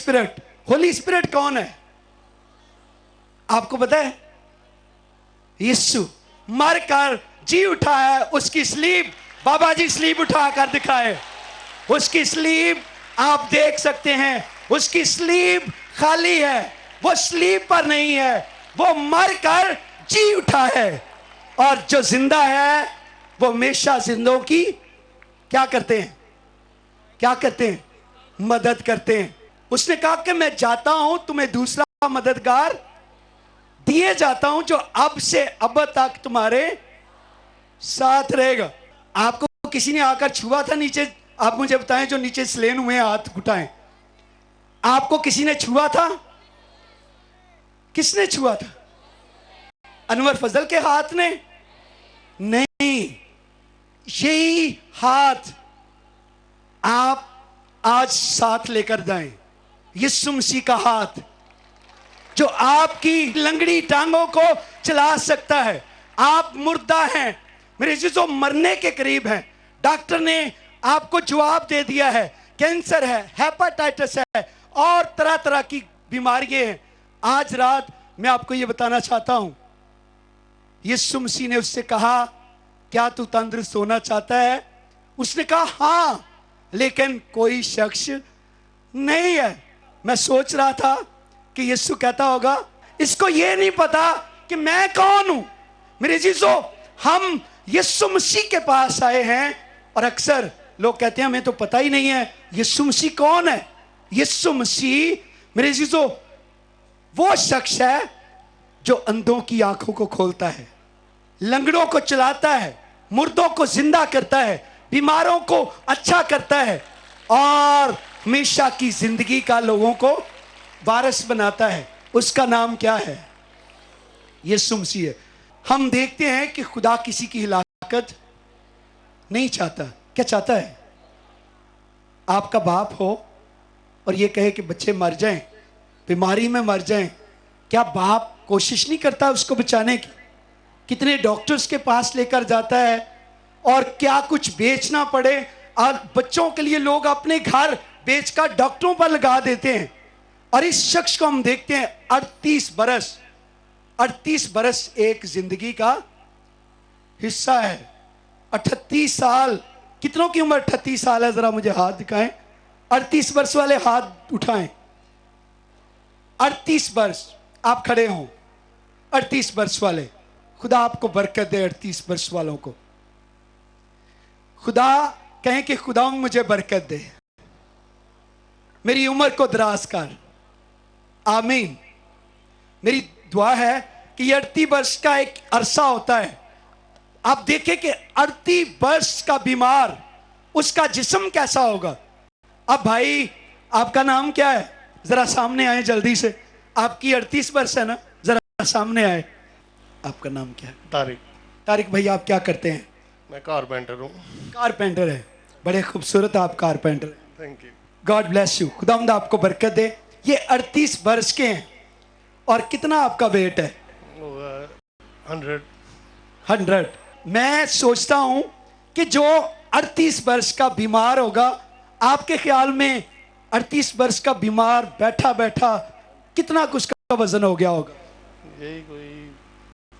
Spirit. Holi spirit कौन है आपको पता है? यीशु मर कर जी उठा है, उसकी स्लीब, बाबा जी स्लीब उठाकर दिखाए, उसकी स्लीब आप देख सकते हैं, उसकी स्लीब खाली है, वो स्लीब पर नहीं है, वो मर कर जी उठा है। और जो जिंदा है वो हमेशा जिंदों की क्या करते हैं? क्या करते हैं? मदद करते हैं। उसने कहा कि मैं जाता हूं, तुम्हें दूसरा मददगार दिए जाता हूं जो अब से अब तक तुम्हारे साथ रहेगा। आपको किसी ने आकर छुआ था नीचे? आप मुझे बताएं, जो नीचे स्लेन हुए हाथ उठाएं। आपको किसी ने छुआ था? किसने छुआ था? अनवर फजल के हाथ ने नहीं, यही हाथ आप आज साथ लेकर जाएं। यीशु मसीह का हाथ जो आपकी लंगड़ी टांगों को चला सकता है। आप मुर्दा हैं मेरे जीजो, मरने के करीब हैं। डॉक्टर ने आपको जवाब दे दिया है, कैंसर है, हेपेटाइटिस है और तरह तरह की बीमारियां हैं। आज रात मैं आपको यह बताना चाहता हूं, यीशु मसीह ने उससे कहा, क्या तू तंदुरुस्त होना चाहता है? उसने कहा हां, लेकिन कोई शख्स नहीं है। मैं सोच रहा था कि यीशु कहता होगा, इसको यह नहीं पता कि मैं कौन हूं। मेरे जीजो, हम यीशु मसीह के पास आए हैं और अक्सर लोग कहते हैं हमें तो पता ही नहीं है यीशु मसीह कौन है। यीशु मसीह मेरे जीजो वो शख्स है जो अंधों की आंखों को खोलता है, लंगड़ों को चलाता है, मुर्दों को जिंदा करता है, बीमारों को अच्छा करता है और हमेशा की जिंदगी का लोगों को वारिस बनाता है। उसका नाम क्या है? यीशु मसीह है। हम देखते हैं कि खुदा किसी की हिलाकत नहीं चाहता। क्या चाहता है? आपका बाप हो और ये कहे कि बच्चे मर जाएं, बीमारी में मर जाएं, क्या बाप कोशिश नहीं करता उसको बचाने की? कितने डॉक्टर्स के पास लेकर जाता है और क्या कुछ बेचना पड़े और बच्चों के लिए लोग अपने घर बेचकर डॉक्टरों पर लगा देते हैं। और इस शख्स को हम देखते हैं 38 बरस एक जिंदगी का हिस्सा है। 38 साल, कितनों की उम्र 38 साल है? जरा मुझे हाथ दिखाएं। 38 वर्ष वाले हाथ उठाएं। 38 वर्ष, आप खड़े हों। 38 वर्ष वाले, खुदा आपको बरकत दे। 38 वर्ष वालों को खुदा कहें कि खुदा मुझे बरकत दे, मेरी उम्र को दराज कर। आमीन। मेरी दुआ है कि ये 38 वर्ष का एक अरसा होता है। आप देखें कि 38 वर्ष का बीमार, उसका जिस्म कैसा होगा। अब भाई आपका नाम क्या है? जरा सामने आए जल्दी से। आपकी 38 वर्ष है ना, जरा सामने आए। आपका नाम क्या है? तारिक। तारिक भाई, आप क्या करते हैं? मैं कारपेंटर हूँ। कारपेंटर है, बड़े खूबसूरत आप कारपेंटर हैं। Thank you. God bless you. खुदावंद आपको बरकत दे। ये 38 वर्ष के हैं और कितना आपका वेट है? 100। मैं सोचता हूं कि जो 38 वर्ष का बीमार होगा, आपके ख्याल में 38 वर्ष का बीमार बैठा बैठा कितना कुछ का वजन हो गया होगा? यही कोई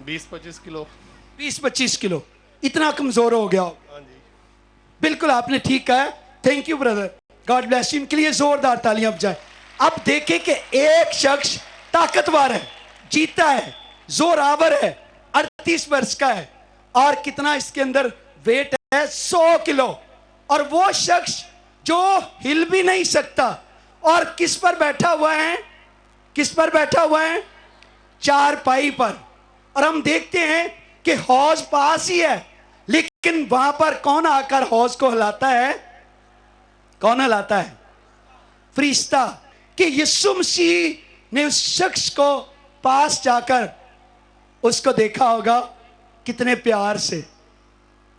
20-25 किलो। 20-25 किलो, इतना कमजोर हो गया होगा। हाँ जी, बिल्कुल आपने ठीक कहा। Thank you brother, God bless you. इनके लिए जोरदार तालियां बजाएं। अब देखें कि एक शख्स ताकतवर है, जीता है, जोरावर है, 38 वर्ष का है और कितना इसके अंदर वेट है? 100 किलो। और वो शख्स जो हिल भी नहीं सकता और किस पर बैठा हुआ है? किस पर बैठा हुआ है? चारपाई पर। और हम देखते हैं कि हौज पास ही है, लेकिन वहां पर कौन आकर हौज को हिलाता है? कौन हिलाता है? फरिश्ता। कि यीशु मसीह ने उस शख्स को पास जाकर उसको देखा होगा कितने प्यार से,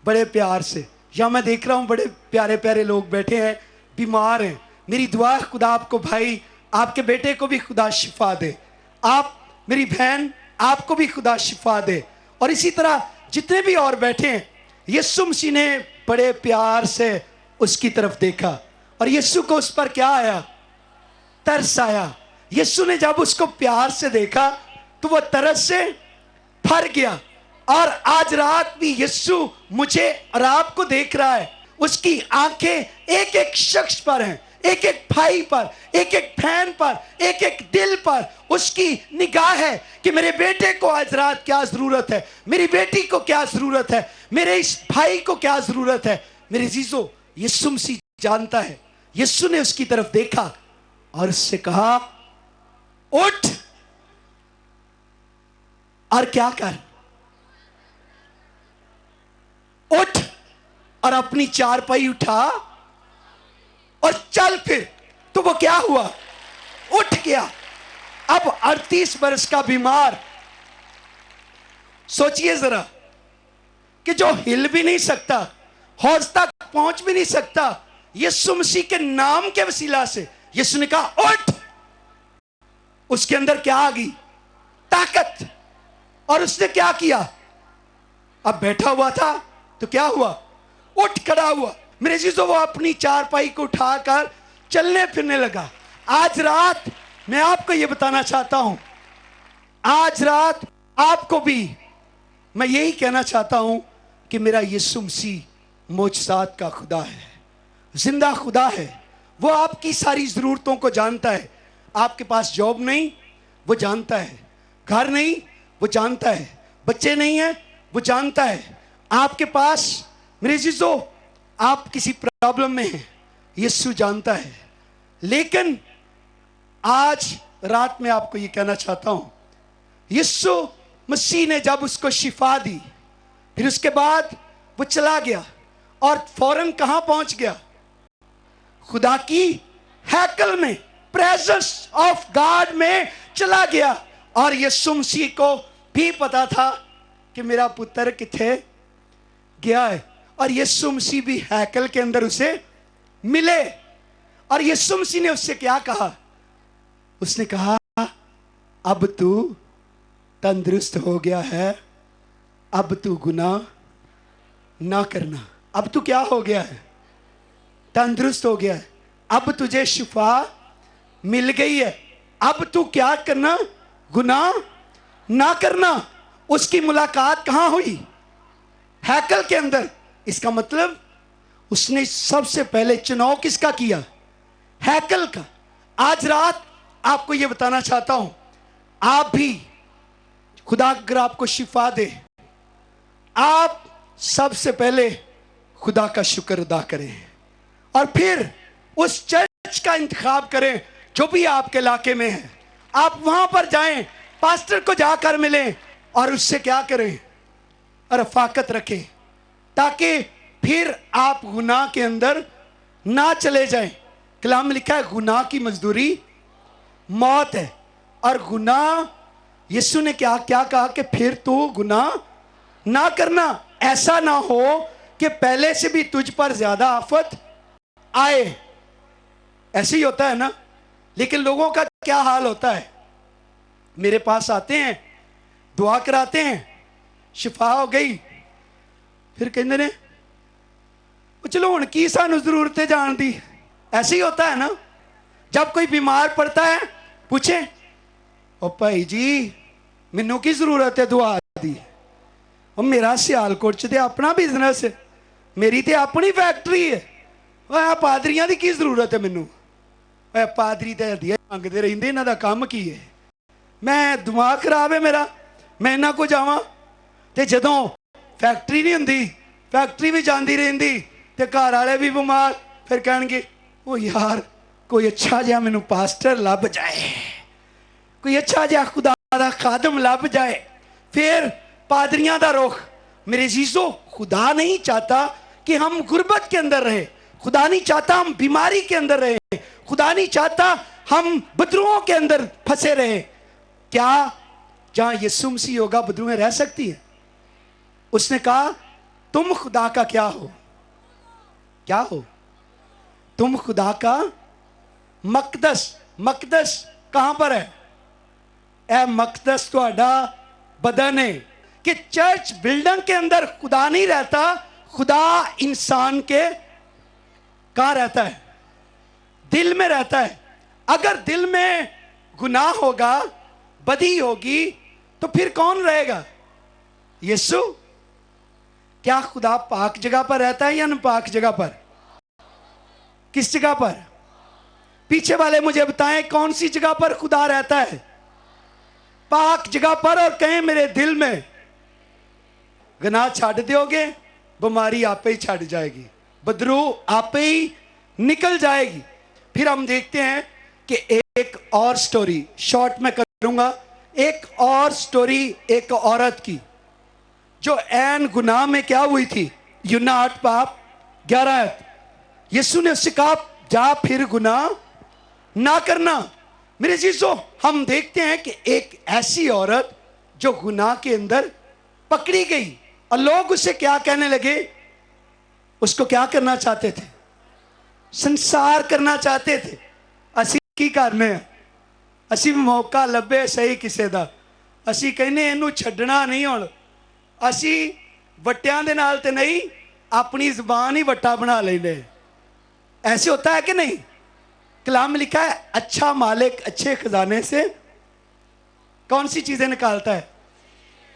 बड़े प्यार से। या मैं देख रहा हूं बड़े प्यारे प्यारे लोग बैठे हैं, बीमार हैं। मेरी दुआ है खुदा आपको, भाई आपके बेटे को भी खुदा शिफा दे। आप मेरी बहन, आपको भी खुदा शिफा दे। और इसी तरह जितने भी और बैठे हैं, यीशु मसीह ने बड़े प्यार से उसकी तरफ देखा और यीशु को उस पर क्या आया? तरस आया। यीशु ने जब उसको प्यार से देखा तो वो तरस से भर गया। और आज रात भी यीशु मुझे और आपको देख रहा है। उसकी आंखें एक एक शख्स पर हैं, एक एक भाई पर, एक एक बहन पर, एक एक दिल पर उसकी निगाह है कि मेरे बेटे को आज रात क्या जरूरत है, मेरी बेटी को क्या जरूरत है, मेरे इस भाई को क्या जरूरत है। मेरे जीजो, यीशु मसीह जानता है। यीशु ने उसकी तरफ देखा और उससे कहा, उठ और क्या कर, उठ और अपनी चारपाई उठा और चल फिर। तो वो क्या हुआ, उठ गया। अब 38 वर्ष का बीमार, सोचिए जरा कि जो हिल भी नहीं सकता, हौज तक पहुंच भी नहीं सकता, यीशु मसीह के नाम के वसीला से यीशु ने कहा उठ। उसके अंदर क्या आ गई, ताकत। और उसने क्या किया, अब बैठा हुआ था तो क्या हुआ, उठ खड़ा हुआ। मेरे चीजों, वो अपनी चारपाई को उठाकर चलने फिरने लगा। आज रात मैं आपको यह बताना चाहता हूं, आज रात आपको भी मैं यही कहना चाहता हूं कि मेरा यीशु मसीह मोजज़ात का खुदा है, जिंदा खुदा है। वो आपकी सारी जरूरतों को जानता है। आपके पास जॉब नहीं, वो जानता है। घर नहीं, वो जानता है। बच्चे नहीं है, वो जानता है। आपके पास, मेरे चीजों, आप किसी प्रॉब्लम में हैं, यीशु जानता है। लेकिन आज रात में आपको यह कहना चाहता हूं, यीशु मसीह ने जब उसको शिफा दी, फिर उसके बाद वो चला गया और फौरन कहां पहुंच गया, खुदा की हैकल में, प्रेजेंस ऑफ गॉड में चला गया। और यीशु मसीह को भी पता था कि मेरा पुत्र किथे गया है। और यीशु मसीह भी हैकल के अंदर उसे मिले। और यीशु मसीह ने उससे क्या कहा, उसने कहा, अब तू तंदुरुस्त हो गया है, अब तू गुनाह ना करना। अब तू क्या हो गया है, तंदुरुस्त हो गया है। अब तुझे शिफा मिल गई है। अब तू क्या करना, गुनाह ना करना। उसकी मुलाकात कहां हुई, हैकल के अंदर। इसका मतलब उसने सबसे पहले चुनाव किसका किया, हैकल का। आज रात आपको यह बताना चाहता हूं, आप भी, खुदा अगर आपको शिफा दे, आप सबसे पहले खुदा का शुक्र अदा करें और फिर उस चर्च का इंतखाब करें जो भी आपके इलाके में है। आप वहां पर जाएं, पास्टर को जाकर मिलें और उससे क्या करें, रफाकत रखें, ताकि फिर आप गुनाह के अंदर ना चले जाएं। कलाम में लिखा है, गुनाह की मजदूरी मौत है। और गुनाह, यीशु ने क्या क्या कहा कि फिर तू गुनाह ना करना। ऐसा ना हो कि पहले से भी तुझ पर ज्यादा आफत आए। ऐसे ही होता है ना। लेकिन लोगों का क्या हाल होता है, मेरे पास आते हैं, दुआ कराते हैं, शिफा हो गई, फिर कहते ने चलो हुण की सानू जरूरत है जान दी। ऐसे ही होता है ना। जब कोई बीमार पड़ता है, पूछे, ओ भाई जी मैनू की जरूरत है दुआ दी, और मेरा सियालकोट च ते अपना बिजनेस है, मेरी ते अपनी फैक्ट्री है, वह पादरियां की जरूरत है मैनू। पादरी तो हदिया मंगते रहते, इन्हों का काम की है, मैं दिमाग खराब है मेरा, मैं इन्हों को जावां। ते जदों फैक्ट्री नहीं हुंदी, फैक्ट्री भी जाती रहिंदी ते घर वाले भी बीमार, फिर कहेंगे ओ यार कोई अच्छा जिहा मैनू पास्टर लभ जाए, कोई अच्छा जिहा खुदा दा खादम लभ जाए। फिर पादरियां दा रुख। मेरे जीजो, खुदा नहीं चाहता कि हम गुर्बत के अंदर रहे, खुदा नहीं चाहता हम बीमारी के अंदर रहे, खुदा नहीं चाहता हम बदरुओं के अंदर फंसे रहे। क्या जहां यीशु मसीह होगा बदरुएं रह सकती है? उसने कहा तुम खुदा का क्या हो, क्या हो, तुम खुदा का मकदस। मकदस कहां पर है? ए मकदस तुहाडा बदन है। कि चर्च बिल्डिंग के अंदर खुदा नहीं रहता, खुदा इंसान के कहां रहता है? दिल में रहता है। اگر دل میں گناہ ہوگا, بدی ہوگی, تو پھر کون رہے گا؟ یسوع. کیا خدا پاک جگہ پر رہتا ہے یا ناپاک جگہ پر؟ کس جگہ پر؟ پیچھے والے مجھے بتائیں کون سی جگہ پر خدا رہتا ہے؟ پاک جگہ پر. اور کہیں میرے دل میں گناہ چھاڑ دیو گے, بیماری آپ ہی چھاڑ جائے گی, بدرو آپ ہی نکل جائے گی. پھر ہم دیکھتے ہیں کہ ایک اور سٹوری شارٹ میں کروں گا, ایک اور سٹوری ایک عورت کی جو عین گناہ میں کیا ہوئی تھی. یوحنا 8:11. یسوع نے اس سے کہا جا پھر گناہ نہ کرنا. میرے عزیزو, ہم دیکھتے ہیں کہ ایک ایسی عورت جو گناہ کے اندر پکڑی گئی, اور لوگ اسے کیا کہنے لگے؟ اس کو کیا کرنا چاہتے تھے؟ ਸੰਸਾਰ ਕਰਨਾ ਚਾਹਤੇ ਥੇ. ਅਸੀਂ ਕੀ ਕਰਨੇ ਆ? ਅਸੀਂ ਮੌਕਾ ਲੱਭੇ ਸਹੀ ਕਿਸੇ ਦਾ, ਅਸੀਂ ਕਹਿੰਦੇ ਇਹਨੂੰ ਛੱਡਣਾ ਨਹੀਂ. ਹੁਣ ਅਸੀਂ ਵੱਟਿਆਂ ਦੇ ਨਾਲ ਤੇ ਨਹੀਂ, ਆਪਣੀ ਜ਼ਬਾਨ ਹੀ ਵੱਟਾ ਬਣਾ ਲੈਂਦੇ. ऐसे होता है कि नहीं? कलाम में लिखा है अच्छा मालिक अच्छे खजाने से कौन सी चीजें निकालता है?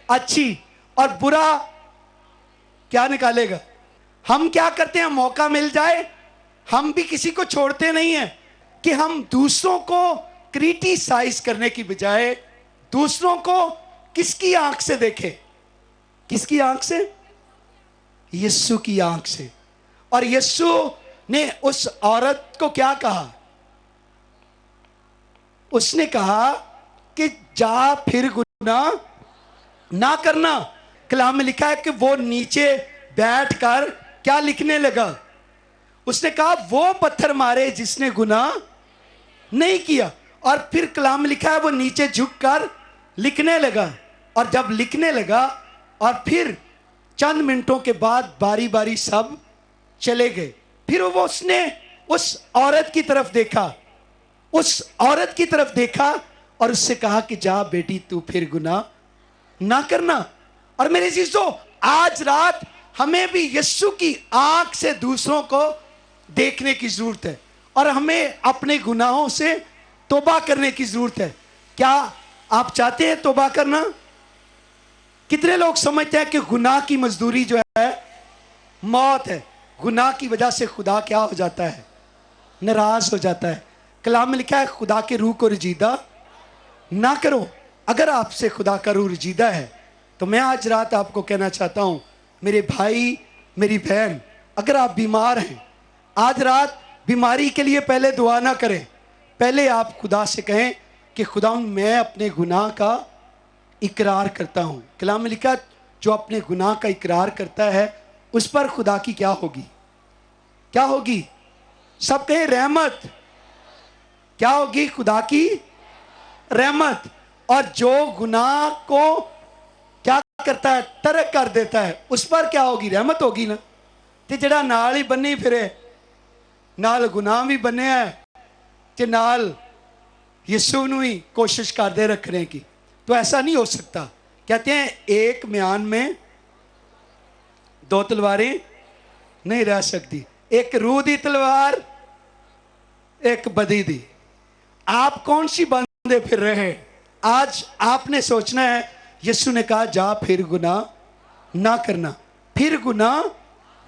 अच्छी. और बुरा क्या निकालेगा? हम क्या करते हैं? मौका मिल जाए हम भी किसी को छोड़ते नहीं हैं कि हम दूसरों को क्रिटिसाइज करने की बजाय दूसरों को किसकी आंख से देखें? किसकी आंख से? यीशु की आंख से. और यीशु ने उस औरत को क्या कहा? उसने कहा कि जा फिर गुनाह ना करना. कलाम में लिखा है कि वो नीचे बैठकर क्या लिखने लगा? उसने कहा वो पत्थर मारे जिसने गुनाह नहीं किया. और फिर कलाम में लिखा है वो नीचे झुककर लिखने लगा. और जब लिखने लगा और फिर चंद मिनटों के बाद बारी बारी सब चले गए. फिर वो उसने उस औरत की तरफ देखा, उस औरत की तरफ देखा और उससे कहा कि जा बेटी तू फिर गुनाह ना करना. और मेरे अजीजों, आज रात हमें भी यीशु की आंख से दूसरों को देखने की जरूरत है और हमें अपने गुनाहों से तौबा करने की जरूरत है. क्या आप चाहते हैं तौबा करना? कितने लोग समझते हैं कि गुनाह की मजदूरी जो है मौत है? गुनाह की वजह से खुदा क्या हो जाता है? नाराज हो जाता है. कलाम में लिखा है खुदा के रूह को रजीदा ना करो. अगर आपसे खुदा का रूह रजीदा है तो मैं आज रात आपको कहना चाहता हूं, मेरे भाई मेरी बहन, अगर आप बीमार हैं आज रात, बीमारी के लिए पहले दुआ ना करें. पहले आप खुदा से कहें कि खुदा मैं अपने गुनाह का इकरार करता हूं. कलाम में लिखा जो अपने गुनाह का इकरार करता है उस पर खुदा की क्या होगी? क्या होगी? सब कहें रहमत. क्या होगी? खुदा की रहमत. और जो गुनाह को क्या करता है? तर्क कर देता है, उस पर क्या होगी? रहमत होगी ना. ते जड़ा नाल ही बन्नी फिरे, नाल गुनाह भी बने है ते नाल यीशु नूं ही कोशिश करते रखने की, तो ऐसा नहीं हो सकता. कहते हैं एक म्यान में दो तलवारें नहीं रह सकती, एक रूह दी तलवार एक बदी दी. आप कौन सी बांधे फिर रहे हैं? आज आपने सोचना है. यीशु ने कहा जा फिर गुनाह ना करना, फिर गुनाह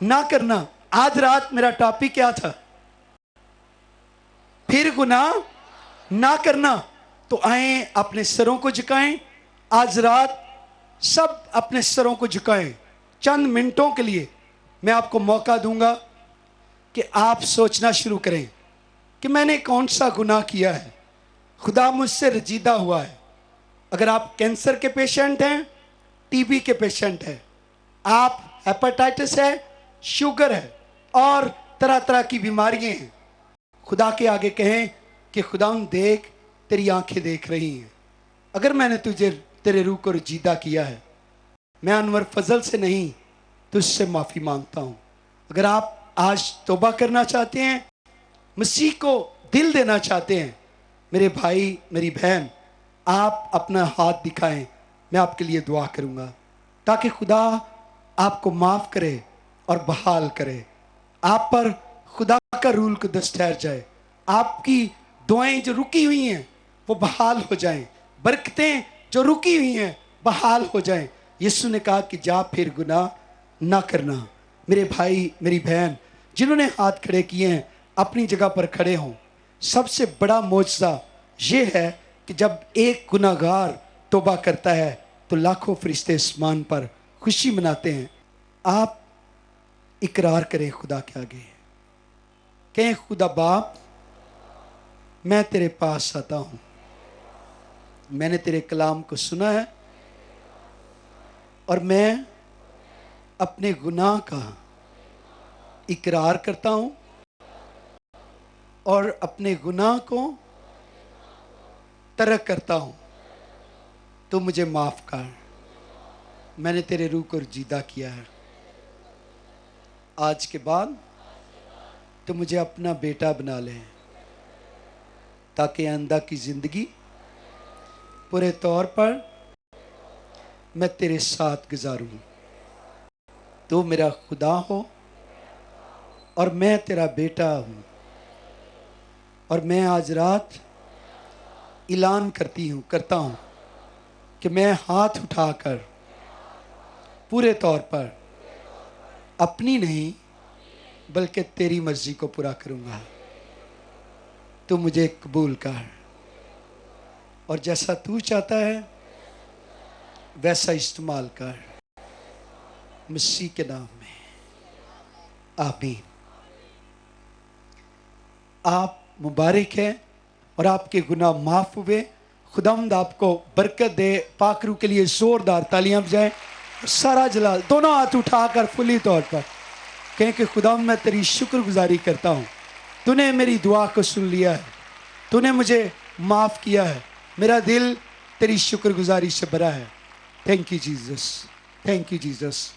ना करना. आज रात मेरा टॉपिक क्या था? फिर गुनाह ना करना. तो आए अपने सरों को झुकाएं. आज रात सब अपने सरों को झुकाएं. चंद मिनटों के लिए मैं आपको मौका दूंगा कि आप सोचना शुरू करें कि मैंने कौन सा गुनाह किया है, खुदा मुझसे रजीदा हुआ है. अगर आप कैंसर के पेशेंट हैं, टीबी के पेशेंट हैं, आप हेपेटाइटिस है, शुगर है और तरह तरह की बीमारियां हैं, खुदा के आगे कहें कि खुदा देख तेरी आंखें देख रही हैं. अगर मैंने तुझे तेरे रूह को रजीदा किया है, मैं अनवर फजल से नहीं तुझसे माफ़ी मांगता हूँ. अगर आप आज तौबा करना चाहते हैं, मसीह को दिल देना चाहते हैं, मेरे भाई मेरी बहन, आप अपना हाथ दिखाएं. मैं आपके लिए दुआ करूँगा ताकि खुदा आपको माफ़ करे और बहाल करे. आप पर खुदा का रूल कुदस ठहर जाए, आपकी दुआएं जो रुकी हुई हैं वो बहाल हो जाएं, बरकतें जो रुकी हुई हैं बहाल हो जाएं। यीशु ने कहा कि जा फिर गुनाह ना करना। मेरे भाई मेरी बहन जिन्होंने हाथ खड़े किए हैं अपनी जगह पर खड़े हों। सबसे बड़ा मौजज़ा ये है कि जब एक गुनाहगार तौबा करता है तो लाखों फरिश्ते आसमान पर खुशी मनाते हैं। आप इकरार करें खुदा के आगे, कहें खुदा बाप मैं तेरे पास आता हूँ, मैंने तेरे कलाम को सुना है और मैं अपने गुनाह का इकरार करता हूँ और अपने गुनाह को तर्क करता हूँ। तो मुझे माफ़ कर, मैंने तेरे रूह को जीदा किया है। आज के बाद तो मुझे अपना बेटा बना ले ताकि आइंदा की ज़िंदगी पूरे तौर पर मैं तेरे साथ गुजारूं। तू मेरा खुदा हो और मैं तेरा बेटा हूँ। और मैं आज रात ऐलान करता हूँ कि मैं हाथ उठाकर पूरे तौर पर अपनी नहीं बल्कि तेरी मर्जी को पूरा करूँगा। तू मुझे कबूल कर और जैसा तू चाहता है वैसा इस्तेमाल कर, मसीह के नाम में, आमीन। आप मुबारक हैं और आपके गुनाह माफ़ हुए। खुदावंद आपको बरकत दे। पाकरू के लिए ज़ोरदार तालियां बजाएं। सारा जलाल दोनों हाथ उठाकर फुली तौर पर कहें कि खुदावंद मैं तेरी शुक्रगुजारी करता हूँ, तूने मेरी दुआ को सुन लिया है, तूने मुझे माफ़ किया है, मेरा दिल तेरी शुक्रगुजारी से भरा है। Thank you Jesus, thank you Jesus.